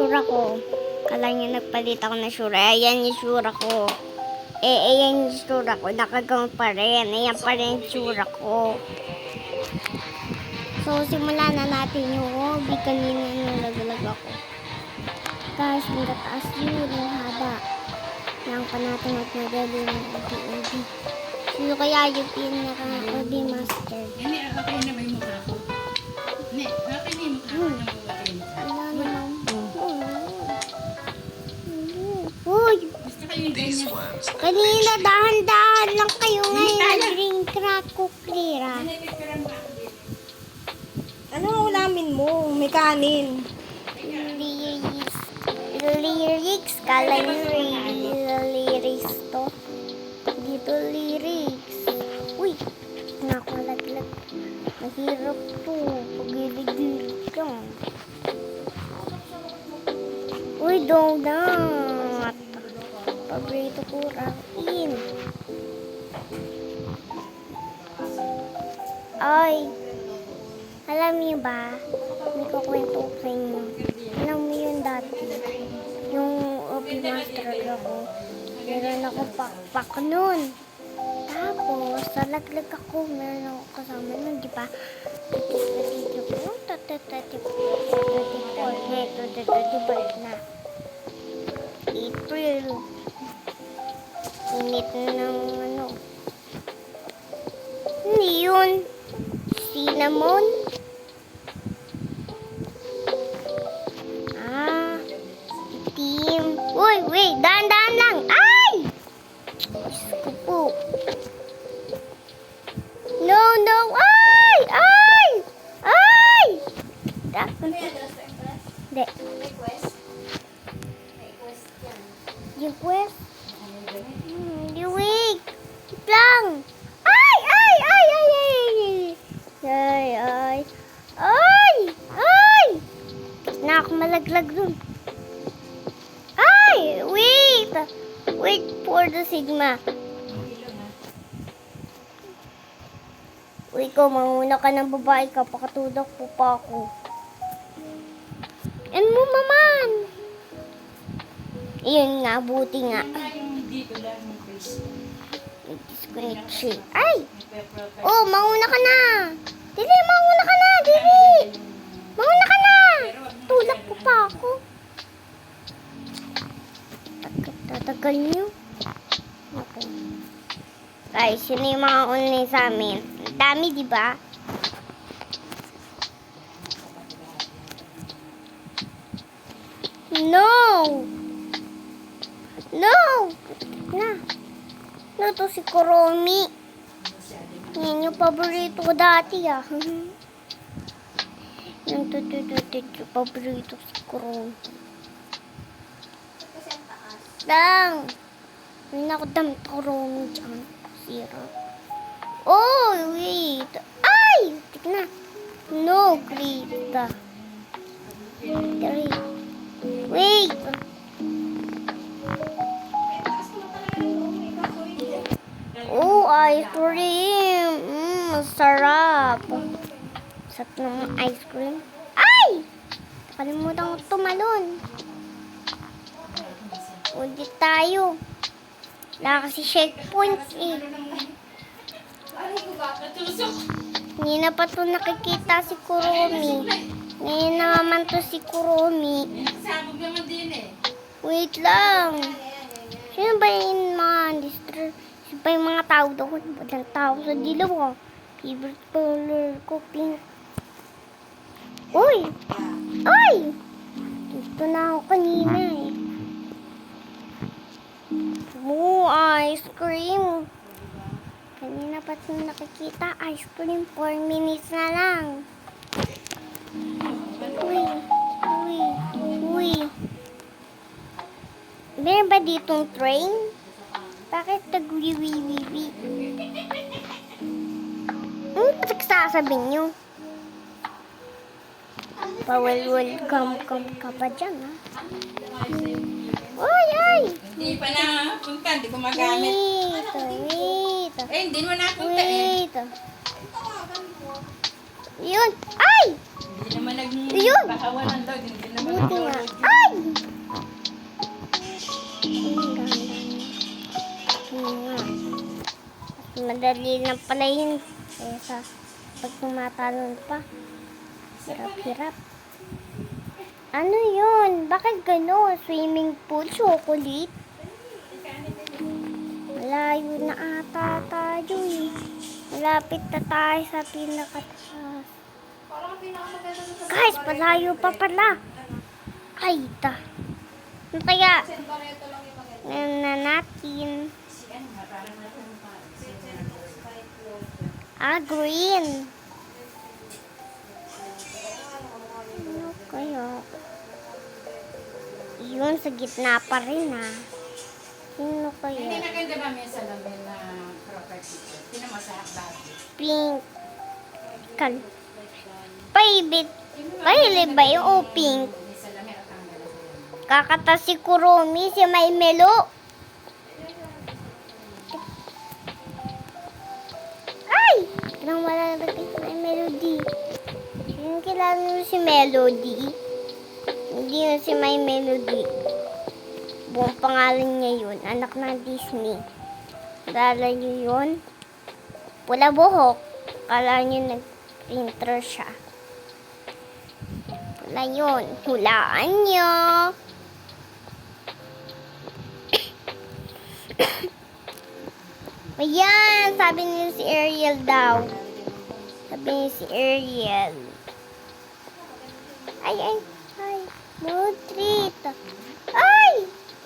itsura ko. Kala niyo nagpalit ako ng itsura. Ayan yung itsura ko. Ayan yung itsura ko. Nakagaon pa rin. Ayan pa rin yung itsura ko. So, simulan na natin yung hobby. Kanina nalaglag ako. Guys, magataas yun. Ang haba. Lang pa natin magmadali ng hobby. Sino kaya yung pinaka-hobby master? Hindi, okay na ba yung mukha ko? Hindi, okay na yung mukha ko na mawatin. Wala naman. Uy! Gusto kayo yung ganyan. Kanina dahan-dahan lang kayo ngayon. Green crack kuklira. Ano ang ulamin mo? May kanin. Lyrics. Kala nyo lyrics to. Dito lyrics. Uy! Nakalaglag. Mahirap to. Pagilig-gilig lang. Uy, donut. Paborito ko rain. Ay. Alam niyo ba? May kukwento ko sa inyo. Alam mo yun dati. Yung hobby master ako. Meron ako pakpak nun. Tapos, sa laglag ako, meron ako kasama nun, di ba? Balik na. April. Init na ng ano. Hindi yun. Cinnamon. Itim. Uy, wait. Dahan-dahan lang. Ay! Diyos ko po. No. Ay! Ay! Ay! Hindi. Yung quest? Hindi, wait. Wait lang. Ay! Na ako malaglag dun. Ay! Wait! Wait for the Sigma. Uy, ikaw, manguna ka ng babae ka. Pakatulak po pa ako. Ano mo, maman? Iyon nga, buti nga. Dito lang yung face. Disconnect siya. Ay! Oh, mauna ka na! Dili, mauna ka na! Dili! Mauna ka na! Tulak po pa ako. Tatagal niyo. Okay. Guys, yun yung mga online sa amin. Ang dami, di ba? No! Na. No, to si Kuromi. Yan yung paborito ko dati, ah. Yung paborito si Kuromi. Lang. May nakadamit Kuromi dyan. Sira. Oh, wait. Ay! Tignan. No, Greta. Wait. Oh, ice cream. Masarap. Sarap ng ice cream. Ay! Nakalimutan ko tumalon. Ulit tayo. Wala kasi checkpoints eh. Hindi na pa ito nakikita si Kuromi. Ngayon na naman to si Kuromi. Sabog naman din eh. Wait lang. Sino ba yung mga distract? Sino ba yung mga tao doon? Walang tao sa dilaw ah. Favorite color ko, pink. Uy! Ay! Gusto na ako kanina eh. Oh, ice cream. Kanina pa ito nakikita. Ice cream, 4 minutes na lang. Uy. Meron ba ditong train? Bakit nag-wiwi-wiwi? Sasabihin nyo? Pawal-wal ka pa dyan, ha? Ay! Hindi pa napunta, hindi ko magamit. Wait. Eh, hindi mo napunta eh. Wait. Yun! Ay! Hindi naman Yun! nagbahawalan daw, hindi naman Buti nga. nagbahawalan. Ay! madali lang pala yun. Kesa pag tumatalon pa. Hirap-hirap. Ano yun? Bakit gano'n? Swimming pool, chocolate? Malayo na ata tayo eh. Malapit na tayo sa pinakataas. Guys, palayo pa pala. Ay, ta. Ano kaya? Ngayon na natin. Green. Ano kaya? Yun, sa gitna pa rin ah. Sino Hindi kaya? na ganda ba may salamin na property? Pinamasayak dati. Pink. Paibit. Pahilig ba yung o pink? May salamin at ang gala. Kakata si Kuromi, si Maymelo. Ay! Nang malalagay si May Melody. Yung kilala mo si Melody? Hindi yun si May Melody. Buong pangalan niya yun. Anak ng Disney. Dala niyo yun? Pula buhok. Kala niyo nag-printer siya. Wala yun. Hulaan niyo. Ayan, sabi niyo si Ariel daw. Sabi niyo si Ariel. Ay, ay, ay. No treat. Ay!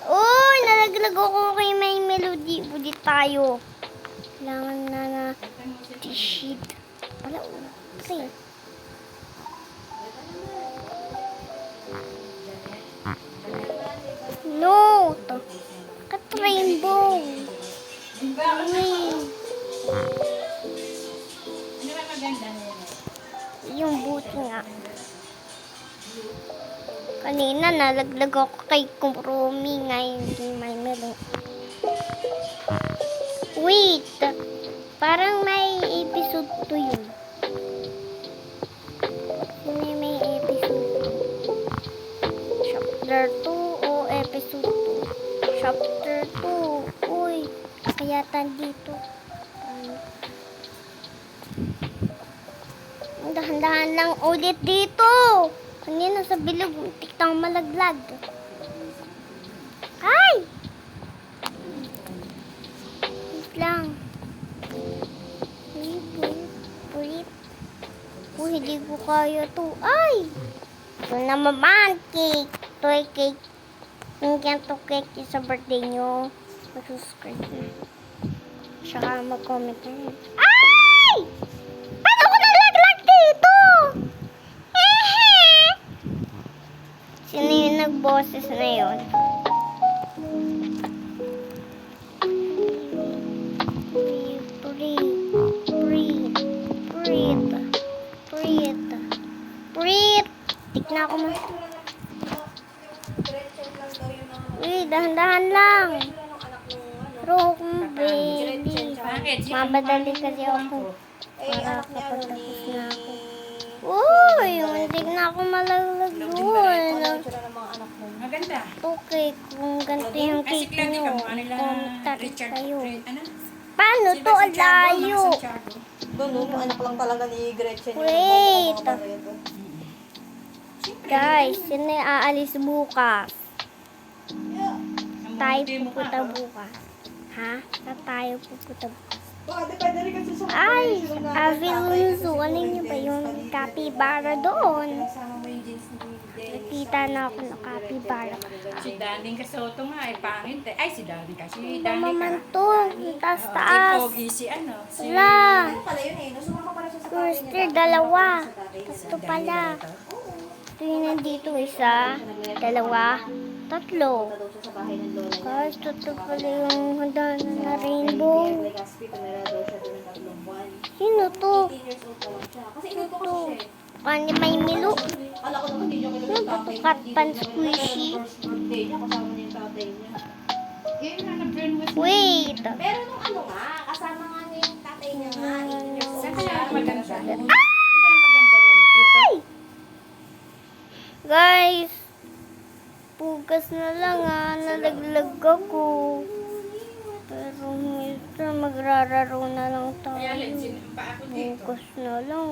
Uy, nalaglag ako kay May Melody. Budit tayo. Kailangan na t-sheet. Wala, okay. No! Kat rainbow. Uy. Ano ba maganda nila? Yung buti nga. Kanina nalaglag ako kay Kurumi, ngayon kay May Melo. Wait! Parang may episode 2 yun. May episode 2. Chapter 2 o episode 2? Chapter 2. Uy, kaya dito. Dahan-dahan lang ulit dito. Kanina sa bilog, tiktang malaglag. Ay! Wait lang. Pulit. Hindi ko kaya to. Ay! Ito na naman, cake. Toy cake. Yung ganito cake sa birthday nyo. Mag-subscribe na. Tsaka mag-comment na rin. Ay! Paano ko nalaglag dito? Sino yung nagboses na yun? Breathe. Tikna ako mo. Uy, dahan-dahan lang. Pero kung baby. Bakit? Mabadali kasi ako. Eh, Para anak niya, kapag ano, tapos ni... na ako. Uy, hindi na ako malaglag Ano doon. yung tsura ng mga anak mo? Maganda. Okay, kung ganito yung Kasi cake klase nyo, ka mo, ano nila, comment Richard, kayo. ano? Paano Sila to? si Tiago, Alayo. mga si Tiago. Doon, yung anak lang talaga ni Gretchen. yung Wait. mga barreto. Guys, sino yung aalis bukas? Ang Tayo mabuti mo ka, pupunta oh. bukas. Ha? Sa tayo pupunta bukas. Baka depende rin kasi sa Ay, operation na Avilunzo. tatay, Ano kasi nyo ba siguro yung hindi capybara doon? Kasama mo yung jeans ni Dennis. Nakita na ako ng capybara. Si Daning Kasoto nga ay pangit eh. Ay, si Daning kasi. Ano ba Daning naman ka. to? Taas-taas. Pogi si ano. Si... Wala. Ano pala yun eh? Nasumama pala siya sa tatay First niya. year, dati, dalawa. sa tatay niya. Ito pala. Ito yung nandito, isa, dalawa, tatlo. Punta daw siya sa bahay ng lola niya. Guys, ito pala yung handa na rainbow. Like Aspi, tumira daw siya doon ng 3 buwan. Sino to? 18 years old pa lang siya. Kasi inuto ko Ito. siya eh. Kanya may milo. Ala ko naman, hindi niya kilala Ano yung ba tatay to? niya. Cat Hindi pan niya kilala. squishy? Pero first birthday niya, kasama niya yung tatay niya. Eh, na-brainwash. Wait. Pero nung ano nga, kasama nga niya yung tatay niya nga. 18 years old Saan siya. kaya maganda? Siya Saan noon. kaya maganda nila? Dito? Guys, pugas na lang ah. Nalaglag ako. Pero minsan magrararo na lang Kaya tayo. legit pa ako dito. Bukas na lang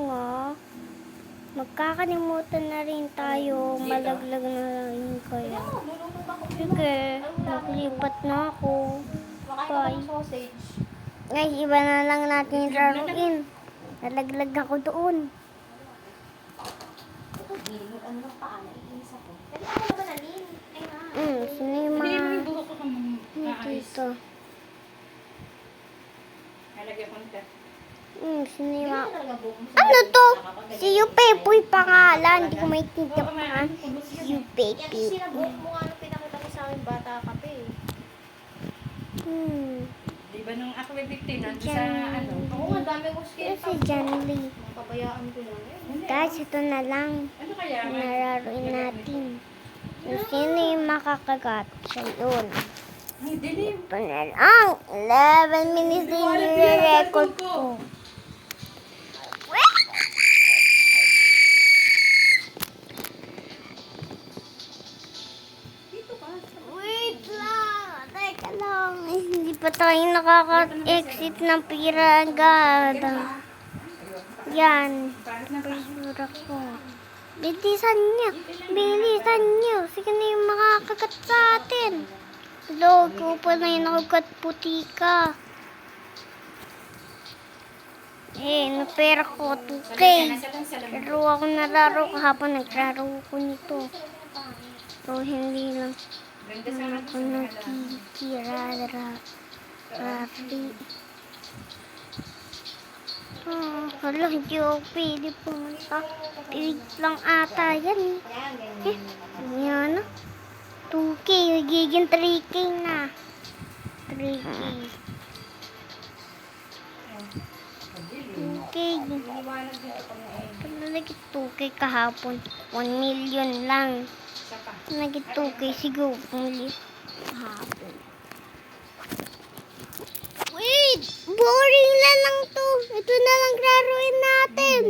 Magkakalimutan na rin tayo. Malaglag na lang kaya. Luluto ba ko? Sige, naglipat na ako. Makain ka Bye. ng sausage. Guys, iba na lang natin yung laruin. Nalaglag ako doon. Ano ng paa? Naiinis ako. Dali ako naman nanin. Ay nga. Sino yung Hindi mo mga yung buhok ko kung maayos. dito? Halagyan ko nito. Sino yung Hindi mga... ka talaga buhok mo sa Ano to? nakakagaling. Si Yupepoy pangalan. Hindi ko maintindihan Oo, pa. maraming kulot yun. Yan Yupepoy. sinabuhok mo nga nung pinakita mo sa amin bata ka pa eh. Di ba nung ako may 15, nandun sa ano? Oo nga, dami kong skin Si John Lee. Pabayaan ko lang eh. Guys, ito na lang. Ano kaya? Nalaruin natin. Kung sino yung makakagat, siya yun. Ay, dilim. Ito na lang. 11 minutes din yung record ko. Dito ka. Wait lang. Teka lang. Hindi pa tayo nakaka-exit ng piragada. Yan. Bakit na ba? Basura ko. Bilisan niyo. Bilisan niyo. Sige na yung makakagat sa atin. Logo pa na yung nakagat puti ka. Napera ko 2K. Pero ako nalaro kahapon. Naglaro ko nito. So, hindi lang Ganda sa ako nakikirara. Rari. Hala, hindi ako pwede pumunta. Pilig lang ata yan. Yan. 2K, magiging 3K na. 3K. 2K. Nagit 2K kahapon. 1 million lang. Nagit 2K siguro. 1 million kahapon. Wait! Boring lang to. Ito na lang laruin natin.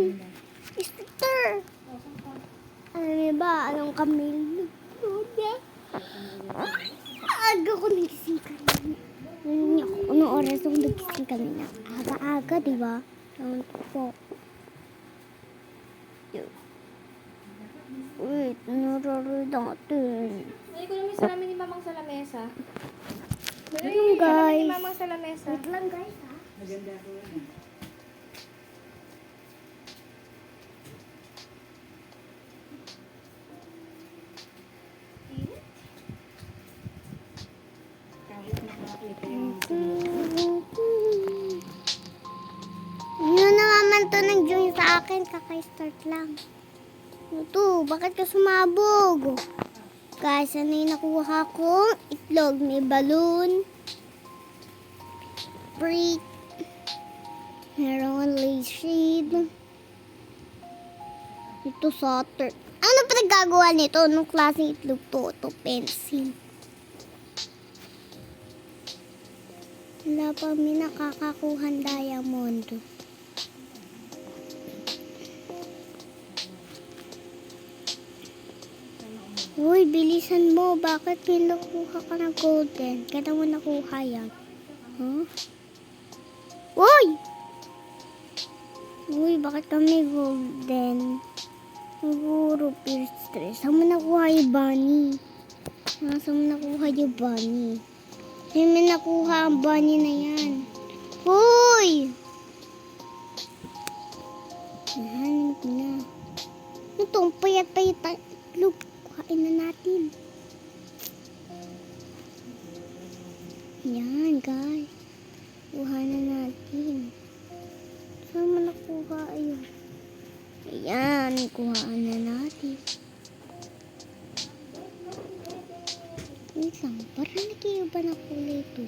Sticker. Alam niyo ba? Anong kamil? Aga ko nagising kanina. Anong oras ako nagising kanina? Aga-aga, di ba? Ewan ko po. Wait, naroon natin. Hindi ko namin salamin ni Mamang sa lamesa. Wait lang, guys. Ni Mamang sa lamesa. Wait lang, guys, ha? Maganda ko yan. Kahit nakakita yung Yun na naman to nag-join sa akin. Kaka-start lang. Ito, bakit ka sumabog? Guys, ano yung nakuha kong itlog? May balloon. Brick. Meron lace shade. Ito solder. Ano pa nagagawa nito? Anong klaseng itlog to? Ito pencil. Wala pa may nakakakuhan diamond. Uy, bilisan mo. Bakit may nakuha ka ng golden? Kaya mo nakuha yan. Huh? Uy! Uy, bakit kami golden? Siguro first stress. Saan mo nakuha yung bunny? Saan mo nakuha yung bunny? Saan mo nakuha ang bunny na yan? Uy! Nahanap ko na. Ito, ang payat-payat. Look. Kuhain na natin. Yan, guys. Kuha na natin. Saan mo nakuha yun? Ayan, kuhaan na natin. Wait lang, parang nag-iiba na kulay ito.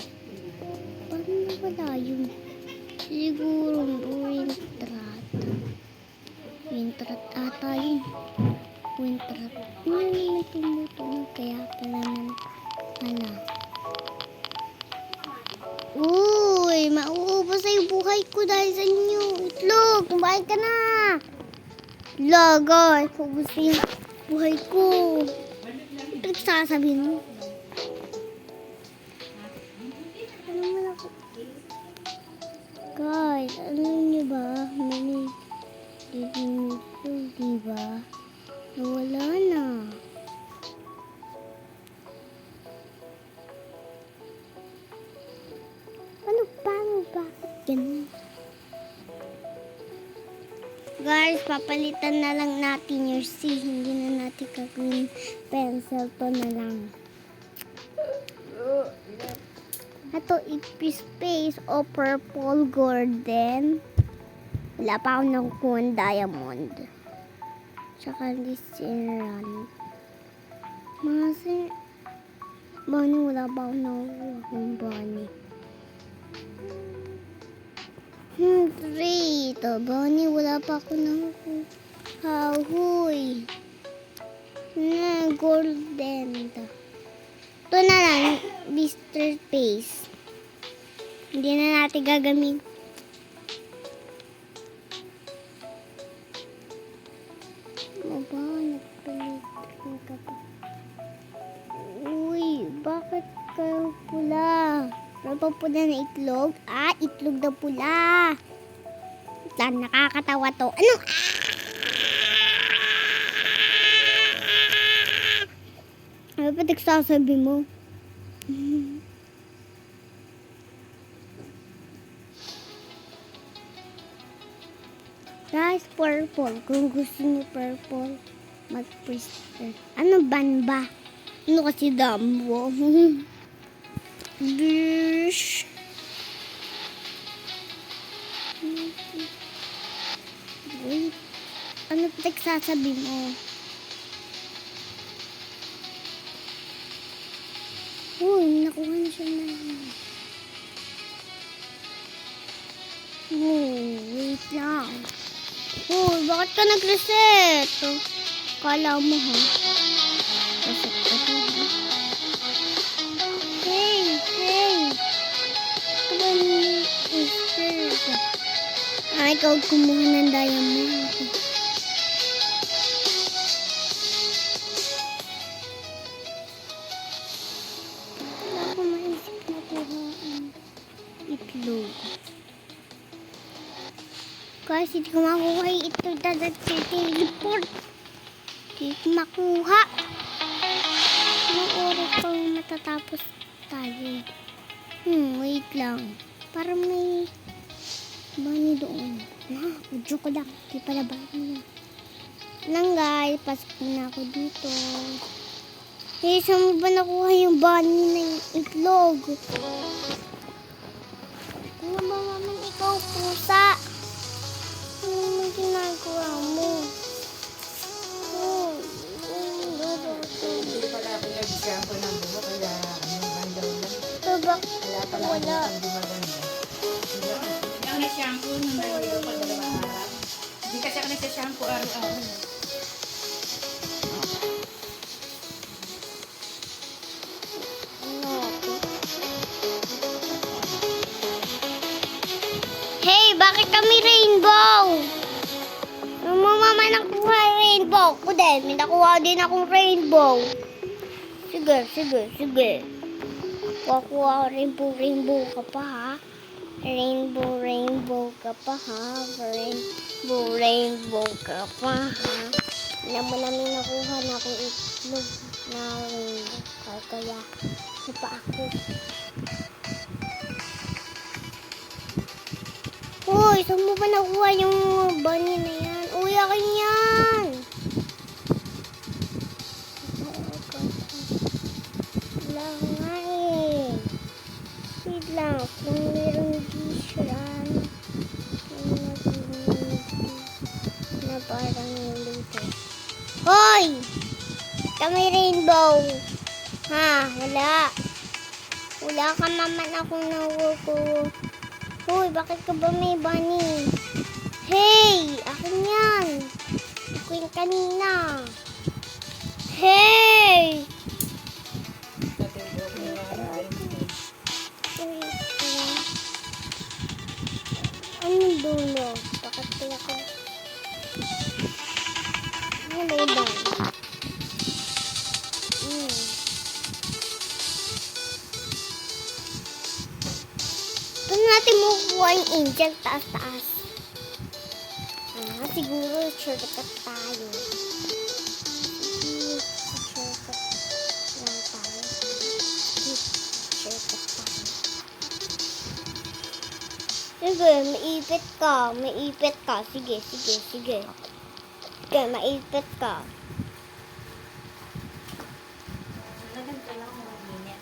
Parang nawala yun. Siguro, wintrat. Wintrat ata yun. Wintrat. Ano naman tumutunog kaya pala ng Uy, mauubos na yung buhay ko dahil sa inyo. Itlog, kumain ka na. Laga, paubos na yung buhay ko. Ano sasabihin mo? Ano mo Guys, alam niyo ba? May dito, diba? Nawala na. Paano bakit ganun? Guys, papalitan na lang natin yung C. Hindi na natin gagawin pencil. To na lang. Ito, space o purple golden. Wala pa akong nakukuha ng diamond. Tsaka lisiran. Mga Bonnie, wala pa akong nakukuha ng Bonnie. 3. Ito, Bonnie, wala pa ako nakukuha. Huy. Golden. Ito na lang, Mr. Space. Hindi na natin gagamitin. Ano ba? Nagpalit ka pa. Uy, bakit kayo pula? Pero pa pula na itlog? Ah, itlog na pula. Nakakatawa to. Ano? Ano ba nagsasabi mo? Guys, purple. Kung gusto niyo purple, mag-press. Ano ban ba? Ano kasi Dumbo? Bish. Wait. Ano ba nagsasabi mo? Uy, nakuha na siya na. Wait lang. Uy, bakit ka nag-reset? Kala mo ha? Reset ka to ha? Hey! Ito ba yung reset? Ikaw kumuha ng diamond. Wala ko maisip na kuha ang itlog. Kasi hindi ko makuha yung itlog na nag-teleport. Hindi ko makuha. Anong oras pang matatapos tayo? Wait lang. Para may Bunny doon. Joke ko lang. Di pala Bunny. Lang guys, pasok na ako dito. Saan mo ba nakuha yung Bunny na yung itlog? Ano ba naman ikaw, pusa? Ano naman ginagawa mo? Hindi pala ako nag-shampoo ng buhok, kaya bandaw lang. Ito ba? Kaya pala Wala. hindi maganda. Ang na-shampoo nung nalilo pa 2 araw. Hindi kasi ako nagsa-shampoo araw-araw. Hey, bakit kami rainbow? Yung mama nakuha rainbow. Ako din, may nakuha din akong rainbow. Sige. Kukuha rainbow ka pa ha. Rainbow ka pa ha. Rainbow ka pa ha. Alam mo namin nakuha na akong itlog na rainbow. Kaya, ito pa ako. Uy, saan mo ba nakuha yung bunny na yan? Uy, akin yan! Wala nga eh. Wait lang, kung meron dishan na parang lito. Hoy! Kami rainbow. Ha, wala. Wala ka naman akong nakukuha. Hoy, bakit ka ba may bunny? Hey! Akin yan! Ako yung kanina. Hey! Anong dulo? Bakit kaya ko? Ano ba? Ito natin makukuha Falling angel, taas-taas. Siguro shortcut tayo. Sige, shortcut lang tayo. Sige, shortcut tayo. Sige, maipit ka. Maipit ka. Sige, sige, sige. Sige, maipit ka. Naganda lang ako mag-init.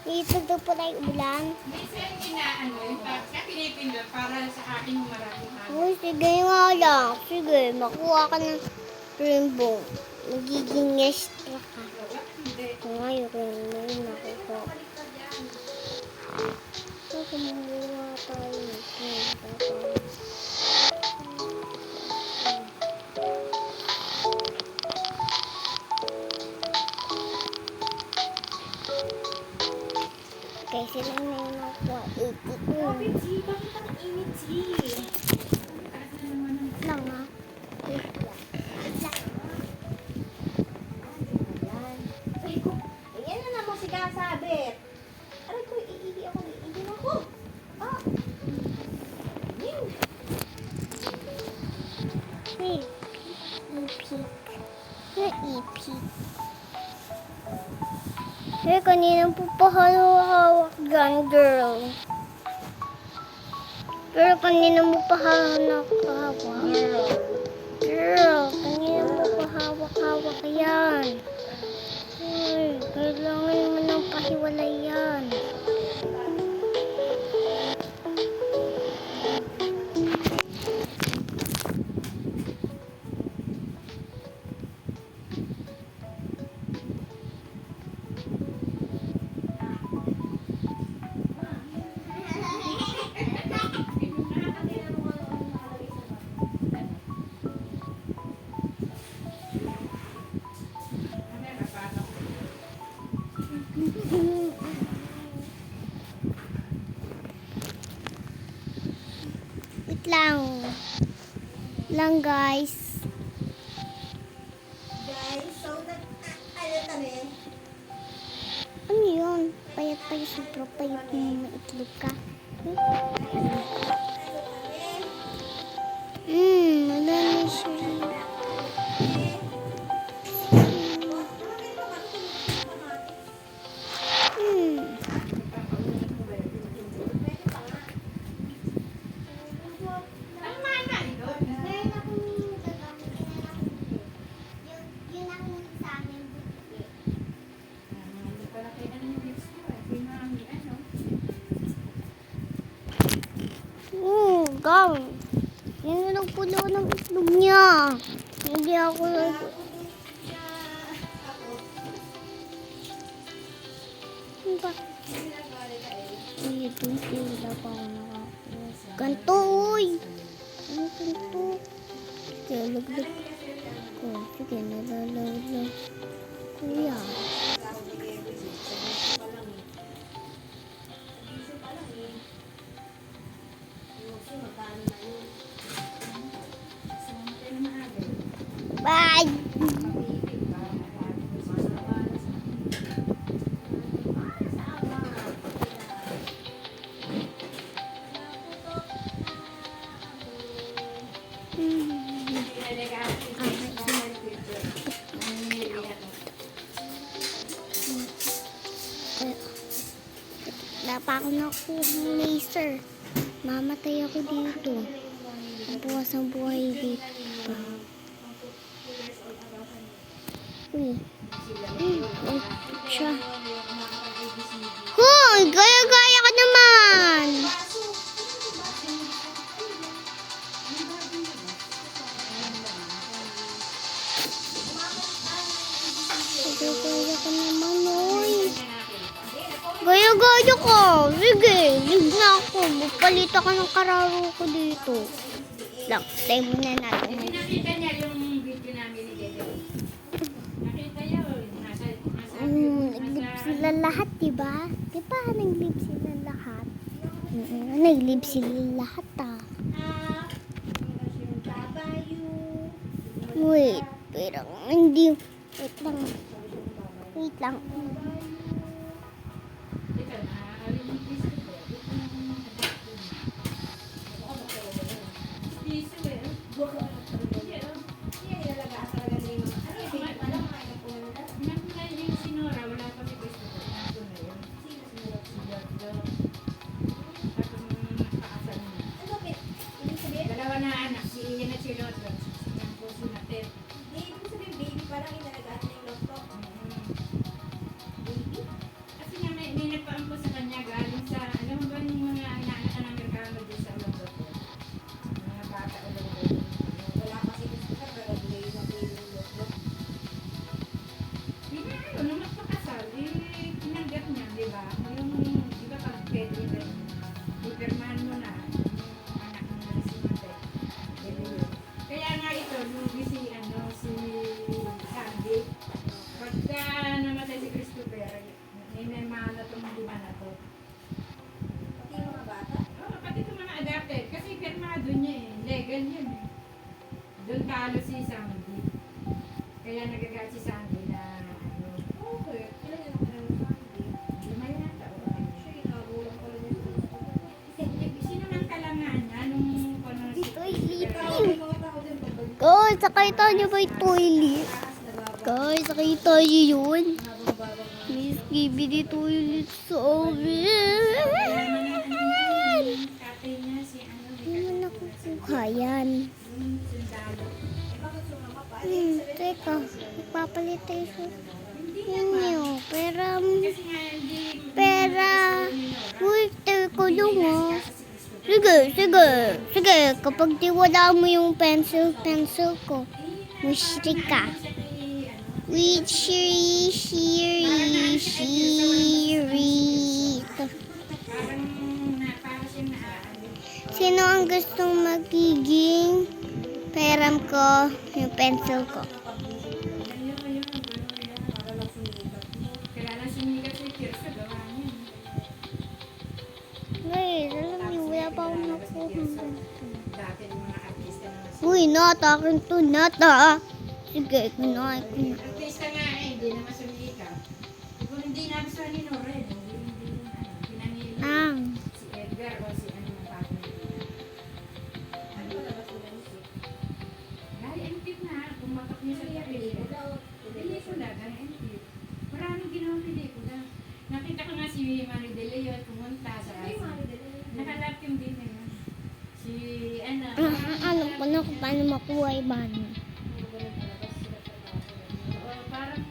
Maipit daw pala yung ulan. Minsan inaano, yung pinipindot para sa akin yung maraming hangin. Uy, sige nga lang. Sige, makuha ka ng rainbow. Magiging extra ka. Hindi. Kung nga yung rainbow, nakuha. So, kumuha tayo. Okay, sila na yung nakuha. 82. G, bakit ang init, G? Lang ha. Ayan. Ay, ko. Ayan na naman si Kasabit. Aray ko, iigi ako. Iigi ako. Ah. Yun. Wait. Ipik. Yung ipik. Eh, kanina po hawak dyan, girl. Girl, kanina mo pa hawak. Girl, kanina mo pa hawak yan. Uy, kailangan mo nang pahiwalay yan. Wait lang. Guys. Guys, so ano kami? Ano yun? Payat pa yung super payat mo maitlog ka. Wala na siya. Gawin. Yan na lang puno ng itlog niya. Hindi ako nag... Ba? Ito, sila pa ako nakakuha. Ganto, uy! Ano ganto? Sige, laglag ko. Sige, nalalaglag. Kuya. Bye! Wala pa ako nakuha ng laser. Mamatay ako dito. Bukas ang buhay dito. Uy. Ay, siya. Hoy! Gaya-gaya ka naman! Gaya-gaya ka naman, hoy. Gaya-gaya ka. Sige, lig na ako. Magpalit ako ng kararo ko dito. Lang, tayo muna natin. Nakita niya yung video namin ni Dede. Nakita niya, nasa Nag-live sila lahat, diba? Diba nag-live sila lahat? Nag-live sila lahat, ah. Wait, pero hindi. Wait lang. Wait lang. pagka namatay si Christopher, may mga natong lima na to. Pati yung mga bata. Oh, pati itong mga adopted. Kasi pirmado niya eh. Legal yun eh. Doon talo si Sandy. Kaya nagagat si Sandy na ano. Okay. Ilan yung nakilang sa akin? Lima yata. Siya, inagulang pala niya. Sino nang kalangan niya nung ano si Toilet. May mga tao din pag Guys, nakita niyo ba yung toilet? Guys, nakita niyo yun? May skibidi toilet sa amin. tatay niya si ano. Hindi mo nakukuha yan. Yung sundalo. bakit sumama pa? Teka, magpapalit tayo sa Hindi inyo. Pera, kasi nga hindi. pera. Uy, teka lang ah. Sige, sige, sige. Kapag tiwala mo yung pencil ko. Wishri ka. Wishri, shiri, shiri. Parang para siyang naaano. Sino ang gustong magiging peram ko, yung pencil ko? Kaya lang sumigat si Kirsta, gawa niya. Guys, alam niyo, wala pa akong nakuha. Dati yung mga artista na Uy, nata, akin to, nata. Sige, kunain ko na. artista nga eh, hindi naman sumigat. Kung hindi nagustuhan ni Noren, hindi pinanili si Edgar o si ano na partner niya. Ano pala ba sila ni Kit? Dahil empty na, kumapak niya sa pelikula. Pelikula, dahil empty. Maraming ginawang pelikula. Nakita ko nga si Marie De Leon pumunta sa Ay, mali din. nakalap yung din na yun. Si ano, Alam ko na kung paano makuha yung money. parang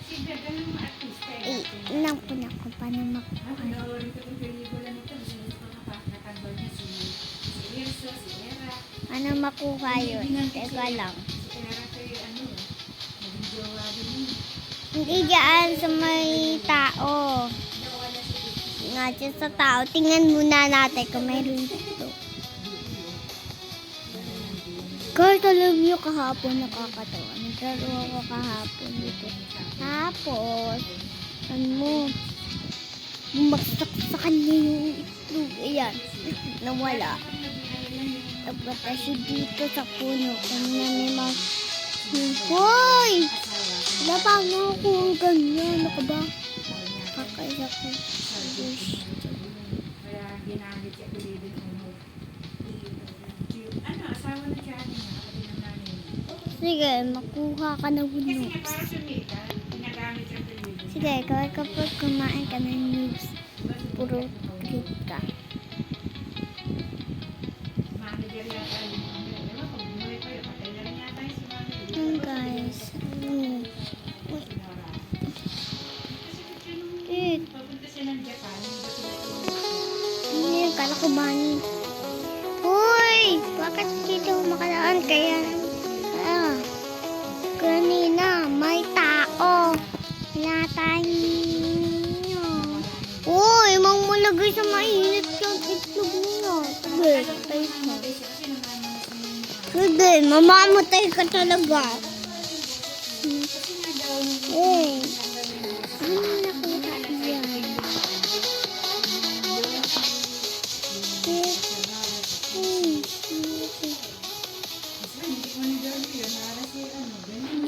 si Gaga ng mga artista Eh, alam ko na kung paano makuha. Panoorin ko yung pelikula nito. Gusto ko nakatambal niya si Irso, si Era. Paano makuha yun? Teka lang. Si Era kay ano, naging jowa din yun. Hindi dyan sa may tao. Nga dyan sa tao. Tingnan muna natin kung mayroon dito. Guys, alam niyo kahapon nakakatawa. Naglaro ako kahapon dito. Tapos, ano mo, bumagsak sa kanya yung itlog. Ayan, nawala. Tapos siya dito sa puno. Kanya may mga... Hoy! Wala pa nga ako ang ganyan. Ano ka ba? Kakaisa ko. Kaya ginamit siya pilibig mo. Ano, asawa na siya niya, kapatid ng nanay niya. Sige, makuha ka na Kasi buno. nga para sumika, ginagamit yung pilibig. Sige, kapag kumain ka ng news, puro cute ka. Manager yata yung ano. Ewan ko, bumuhay pa yun. Patay na rin yata yung si manager. Ayan guys. Papunta siya ng Japan. Ano yung kala ko bani? Uy! Bakit dito makalaan kaya? Kanina, may tao. Wala tayo. Uy! Mamulagay sa mainit yung itlog niyo. Sige, tayo mo. Sige, mamamatay ka talaga. Eh. Ano nakita ko yan?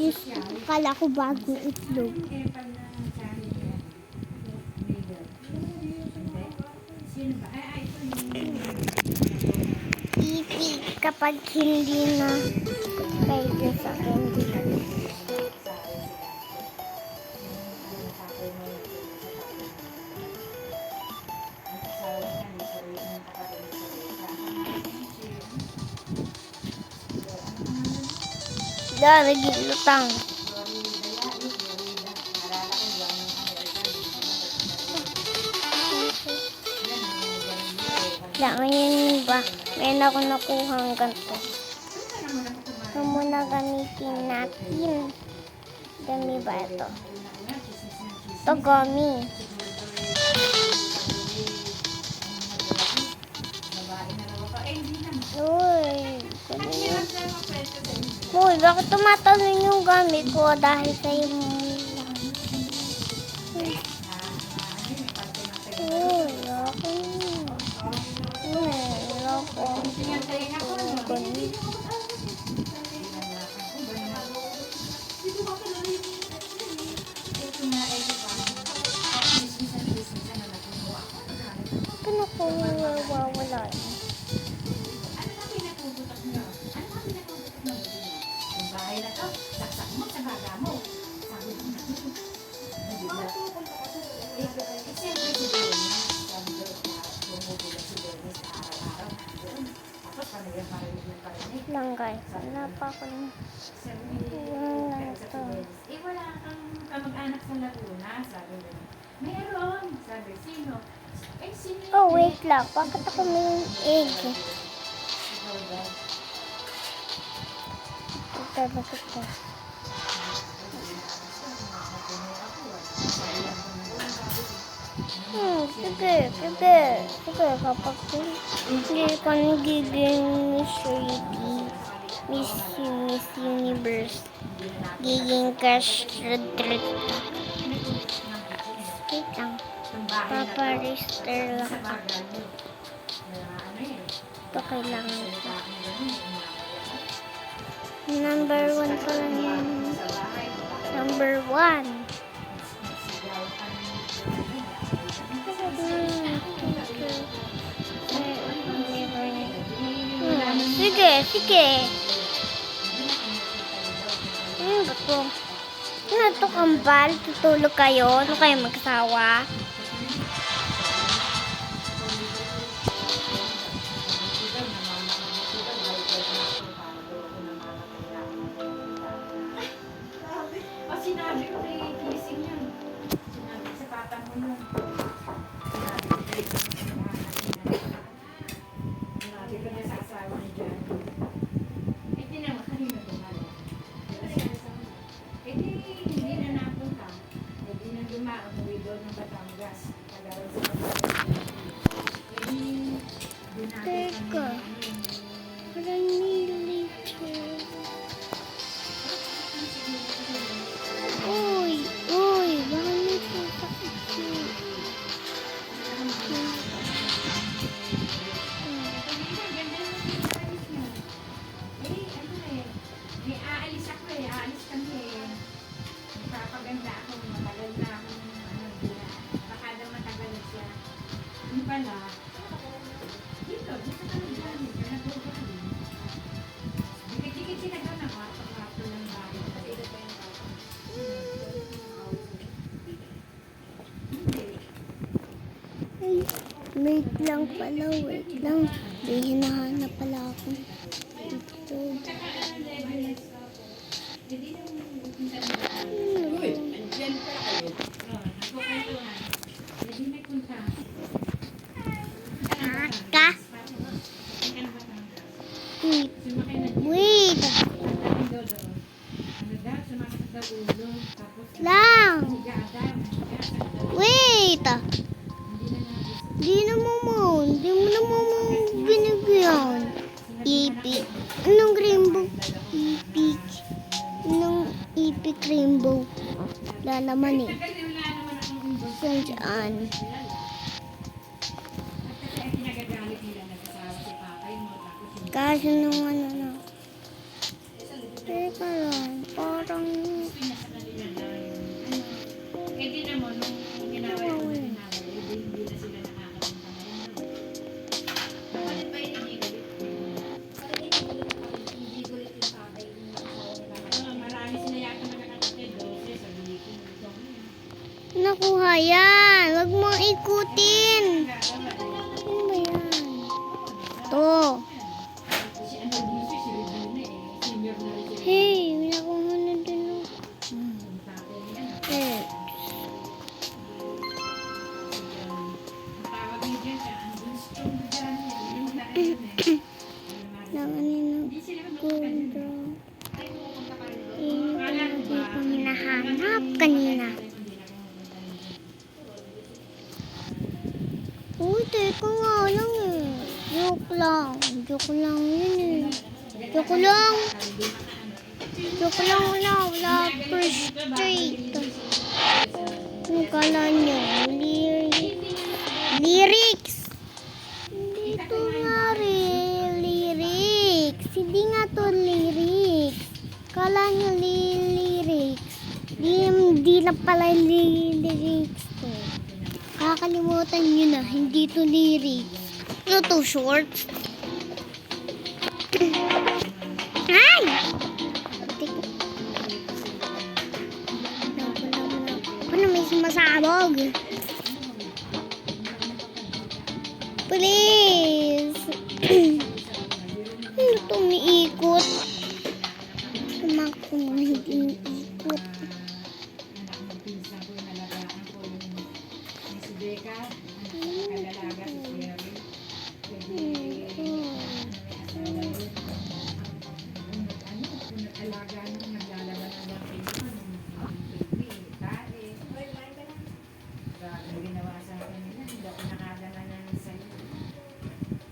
Yes, akala ko bagong itlog. Pipi kapag hindi na pwede sa candy. Daragin lutang. Ngayon ba? Ngayon ako nakuha ang ganito. Ito muna gamitin natin. Gami ba ito? Ito gami. Uy. Uy, bakit tumatalon yung gamit ko dahil sa'yo mo? Uy, ako na. Uy, ako. Pinantayin ako, no? Ganun. Paano ko mawawala yun? Ano ba pinatututok nyo? Ano ba pinatututok nyo? Yung bahay na to, saksak mo sa baga mo. Sabi ko na. Eh, siyempre si Dennis, sabi ko na bumubulat si Dennis na araw-araw. Tapos panagpaparinig yung parinig. Lang guys, wala pa ako ng Sabi ni Dennis, eh wala kang kamag-anak sa Laguna, sabi ko. Meron, sabi, sino? Eh, sino? Oh, wait lang. Bakit ako may egg? Ikaw ba? Ito, bakit ko? Sige, sige. Sige, kapag hindi ko nagiging Miss Universe, giging cash retreat. Wait lang. Papa-register lang ako. Ito kailangan ko. Number 1 pala yun. Number 1. Sige, sige. Ano ba ito? Ano ito kambal? Tutulog kayo? Ano kayo magsawa? O sinabi ko kay Kissing yun. Sinabi sa papa mo yun. Sinabi ko kay Kissing yun. Sinabi ko na sa asawa ni John. Eh, tinawa kanina tumalo. Eh, hindi na napunta. Eh, di na umuwi doon ng Batangas. Tagaroon sa Batangas. Eh, di natin Teka. Parang nilito. Uy, uy, baka may sasakit siya. May aalis ako eh. Aalis kami eh. Magpapaganda ako. Matagal na ako. Baka daw matagal na siya. Yung pala. Dito ka nag-gamit. Kaya nagbuka ka din. Dikit-dikit sila doon na kwarto ng bahay. Ay, wait lang pala, wait lang. May hinahanap pala ako. Ito. Ka? Wait, wait. Lang. Wait. Di naman. Di mo naman binigyan. Ipik. Anong rainbow? Ipik. Anong ipik rainbow? Lalaman eh. Saan? Kaso nung ano na. Teka lang. Parang... Eh di naman, nung ginawa yung hindi na sila nakakapunta ngayon. Kapalit pa yun, hindi gulit yung tatay. Marami sila yata nakakatid, 12 sa bilikin. Nakuha yan. Huwag mong ikutin. Ano ba yan? Ito. Si ano dito, si Regina eh. Senior na rin siya. Hey, may nakuha na din ako. Yung tatay niya, no? Eh, Ang tawag niya dyan siya, ang gusto mo dyan. Yung talaga yun eh. lang ano yun. Hindi sila magpupunta dyan. Gold. Ay, pupunta ka rin doon. Yung Akala ko ba? hindi ko hinahanap kanina. Uy, teka nga lang eh. Joke lang. Joke lang yun eh. Joke lang. Joke lang, wala first straight. Ang kala niyo, lyrics. Dito nga lyrics. Hindi nga to lyrics. Kala niyo lyrics. Hindi na pala lyrics to. Kakalimutan niyo na, hindi to lyrics. Ano to, shorts? Ay! Ano may sumasabog? Please! Ano to, umiikot? Tumakbo mo, hindi umiikot. Si Becca, kalalaga si Sherry. Nag-alaga nung naglalaban ng mga baby, tae. Grabe ginawa sa akin nila. Hindi ako nakagana na sa'yo.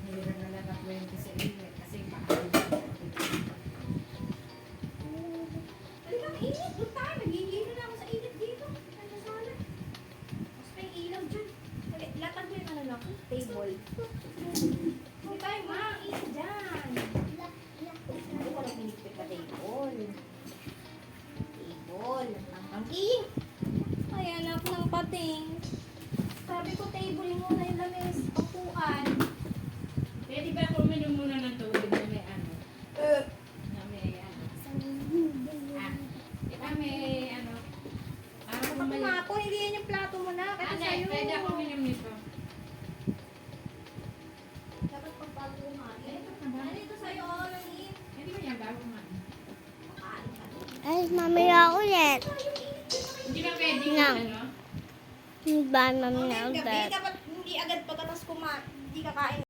Hindi na nalaga kwento sa iyo kasi baka Talagang init. Doon tayo. Nagigilo na ako sa init dito. Ano sana? Mas may ilaw dyan. Latag mo yung ano lang. Table. Hindi tayo, ma. Init dyan. Hindi ko lang pinipit na table. Table. Ang pangking. Ay, anak ng pating. Sabi ko, table muna yung lamis. Upuan. Pwede ba kung uminom muna ng tubig na may ano? Na may ano? Diba may ano? Para Kapag kumalit. kumapo, hindi yan yung plato mo na. Kasi Ano, sa'yo. pwede ako uminom nito. Dapat pag bago kumain. Ito na ba? Ano ito sa'yo, Lamin? Hindi ba yan bago man? Makain ka doon. Ay, mamaya ulit. Hindi ba pwede yung Lang. ano? Ba, mamaya Ngayong gabi, ulit. dapat hindi agad pagkatas kumain. Hindi kakain